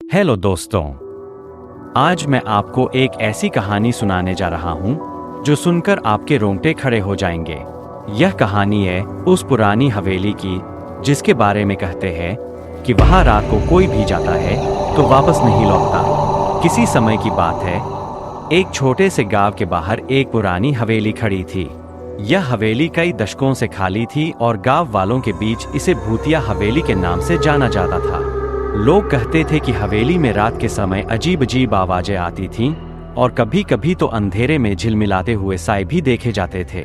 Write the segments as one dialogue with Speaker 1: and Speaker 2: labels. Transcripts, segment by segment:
Speaker 1: Hello दोस्तों, आज मैं आपको एक ऐसी कहानी सुनाने जा रहा हूँ जो सुनकर आपके रोंगटे खड़े हो जाएंगे। यह कहानी है उस पुरानी हवेली की जिसके बारे में कहते हैं कि वहाँ रात को कोई भी जाता है तो वापस नहीं लौटता। किसी समय की बात है, एक छोटे से गांव के बाहर एक पुरानी हवेली खड़ी थी। यह हवेली कई दशकों से खाली थी और गांव वालों के बीच इसे भूतिया हवेली के नाम से जाना जाता था। लोग कहते थे कि हवेली में रात के समय अजीब अजीब आवाजें आती थीं और कभी कभी तो अंधेरे में झिलमिलाते हुए साए भी देखे जाते थे।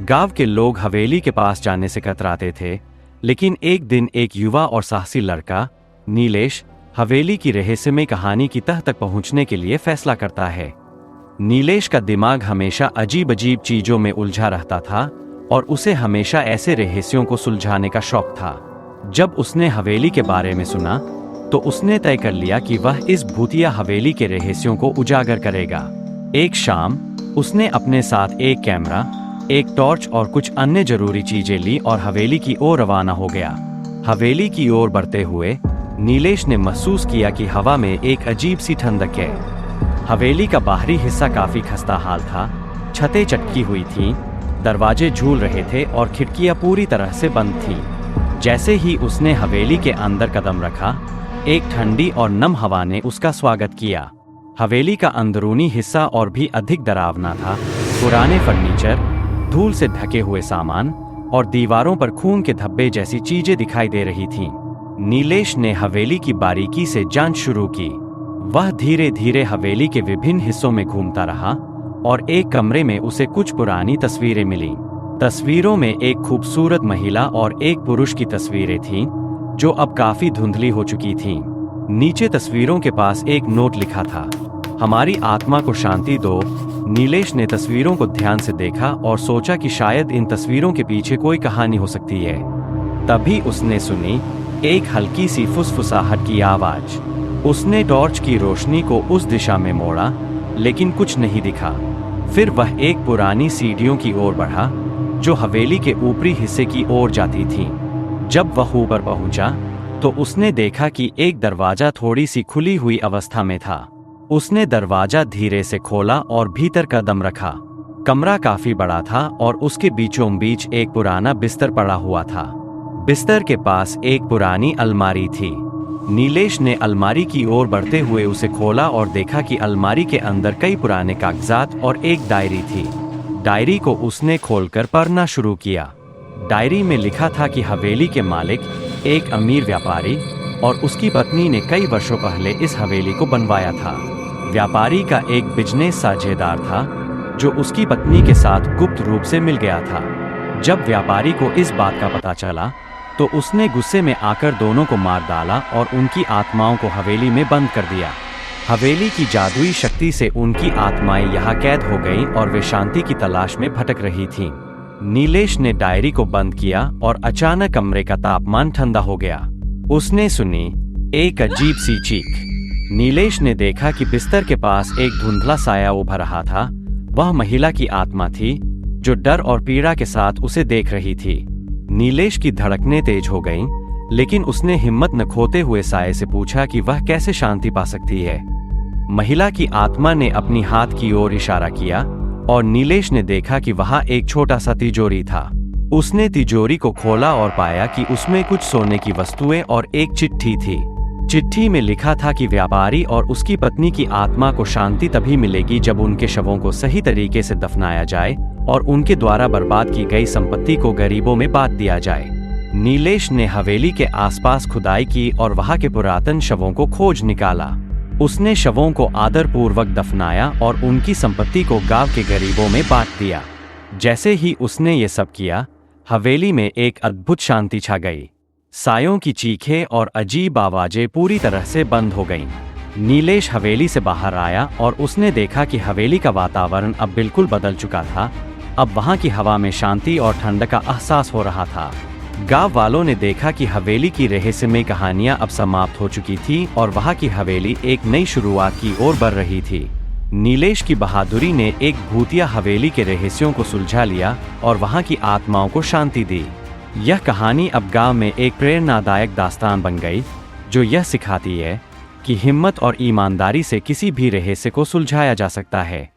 Speaker 1: गांव के लोग हवेली के पास जाने से कतराते थे, लेकिन एक दिन एक युवा और साहसी लड़का नीलेश हवेली की रहस्यमय कहानी की तह तक पहुंचने के लिए फैसला करता है। नीलेश का दिमाग हमेशा अजीब अजीब चीजों में उलझा रहता था और उसे हमेशा ऐसे रहस्यों को सुलझाने का शौक था। जब उसने हवेली के बारे में सुना तो उसने तय कर लिया कि वह इस भूतिया हवेली के रहस्यों को उजागर करेगा। एक शाम उसने अपने साथ एक कैमरा, एक टॉर्च और कुछ अन्य जरूरी चीजें ली और हवेली की ओर रवाना हो गया। हवेली की ओर बढ़ते हुए नीलेश ने महसूस किया कि हवा में एक अजीब सी ठंडक है। हवेली का बाहरी हिस्सा काफी खस्ता हाल था, छतें चटकी हुई थीं, दरवाजे झूल रहे थे और खिड़कियां पूरी तरह से बंद थीं। जैसे ही उसने हवेली के अंदर कदम रखा, एक ठंडी और नम हवा ने उसका स्वागत किया। हवेली का अंदरूनी हिस्सा और भी अधिक डरावना था। पुराने फर्नीचर, धूल से ढके हुए सामान और दीवारों पर खून के धब्बे जैसी चीजें दिखाई दे रही थीं। नीलेश ने हवेली की बारीकी से जांच शुरू की। वह धीरे धीरे हवेली के विभिन्न हिस्सों में घूमता रहा और एक कमरे में उसे कुछ पुरानी तस्वीरें मिलीं। तस्वीरों में एक खूबसूरत महिला और एक पुरुष की तस्वीरें थीं जो अब काफी धुंधली हो चुकी थीं। नीचे तस्वीरों के पास एक नोट लिखा था, हमारी आत्मा को शांति दो। नीलेश ने तस्वीरों को ध्यान से देखा और सोचा कि शायद इन तस्वीरों के पीछे कोई कहानी हो सकती है। तभी उसने सुनी एक हल्की सी फुसफुसाहट की आवाज। उसने टॉर्च की रोशनी को उस दिशा में मोड़ा, लेकिन कुछ नहीं दिखा। फिर वह एक पुरानी सीढ़ियों की ओर बढ़ा जो हवेली के ऊपरी हिस्से की ओर जाती थीं। जब वह ऊपर पहुंचा तो उसने देखा कि एक दरवाजा थोड़ी सी खुली हुई अवस्था में था। उसने दरवाजा धीरे से खोला और भीतर कदम रखा। कमरा काफी बड़ा था और उसके बीचों बीच एक पुराना बिस्तर पड़ा हुआ था। बिस्तर के पास एक पुरानी अलमारी थी। नीलेश ने अलमारी की ओर बढ़ते हुए उसे खोला और देखा कि अलमारी के अंदर कई पुराने कागजात और एक डायरी थी। डायरी को उसने खोलकर पढ़ना शुरू किया। डायरी में लिखा था कि हवेली के मालिक एक अमीर व्यापारी और उसकी पत्नी ने कई वर्षों पहले इस हवेली को बनवाया था। व्यापारी का एक बिजनेस साझेदार था जो उसकी पत्नी के साथ गुप्त रूप से मिल गया था। जब व्यापारी को इस बात का पता चला तो उसने गुस्से में आकर दोनों को मार डाला और उनकी आत्माओं को हवेली में बंद कर दिया। हवेली की जादुई शक्ति से उनकी आत्माएं यहाँ कैद हो गईं और वे शांति की तलाश में भटक रही थीं। नीलेश ने डायरी को बंद किया और अचानक कमरे का तापमान ठंडा हो गया। उसने सुनी एक अजीब सी चीख। नीलेश ने देखा कि बिस्तर के पास एक धुंधला साया उभर रहा था। वह महिला की आत्मा थी जो डर और पीड़ा के साथ उसे देख रही थी। नीलेश की धड़कनें तेज हो गईं, लेकिन उसने हिम्मत न खोते हुए साये से पूछा कि वह कैसे शांति पा सकती है। महिला की आत्मा ने अपनी हाथ की ओर इशारा किया और नीलेश ने देखा कि वहां एक छोटा सा तिजोरी था। उसने तिजोरी को खोला और पाया कि उसमें कुछ सोने की वस्तुएं और एक चिट्ठी थी। चिट्ठी में लिखा था कि व्यापारी और उसकी पत्नी की आत्मा को शांति तभी मिलेगी जब उनके शवों को सही तरीके से दफनाया जाए और उनके द्वारा बर्बाद की गई संपत्ति को गरीबों में बांट दिया जाए। नीलेश ने हवेली के आसपास खुदाई की और वहां के पुरातन शवों को खोज निकाला। उसने शवों को आदरपूर्वक दफनाया और उनकी संपत्ति को गांव के गरीबों में बांट दिया। जैसे ही उसने ये सब किया, हवेली में एक अद्भुत शांति छा गई। सायों की चीखें और अजीब आवाजें पूरी तरह से बंद हो गईं। नीलेश हवेली से बाहर आया और उसने देखा कि हवेली का वातावरण अब बिल्कुल बदल चुका था। अब वहां की हवा में शांति और ठंडक का एहसास हो रहा था। गांव वालों ने देखा कि हवेली की रहस्यमय कहानियां अब समाप्त हो चुकी थी और वहां की हवेली एक नई शुरुआत की ओर बढ़ रही थी। नीलेश की बहादुरी ने एक भूतिया हवेली के रहस्यों को सुलझा लिया और वहां की आत्माओं को शांति दी। यह कहानी अब गांव में एक प्रेरणादायक दास्तान बन गई जो यह सिखाती है कि हिम्मत और ईमानदारी से किसी भी रहस्य को सुलझाया जा सकता है।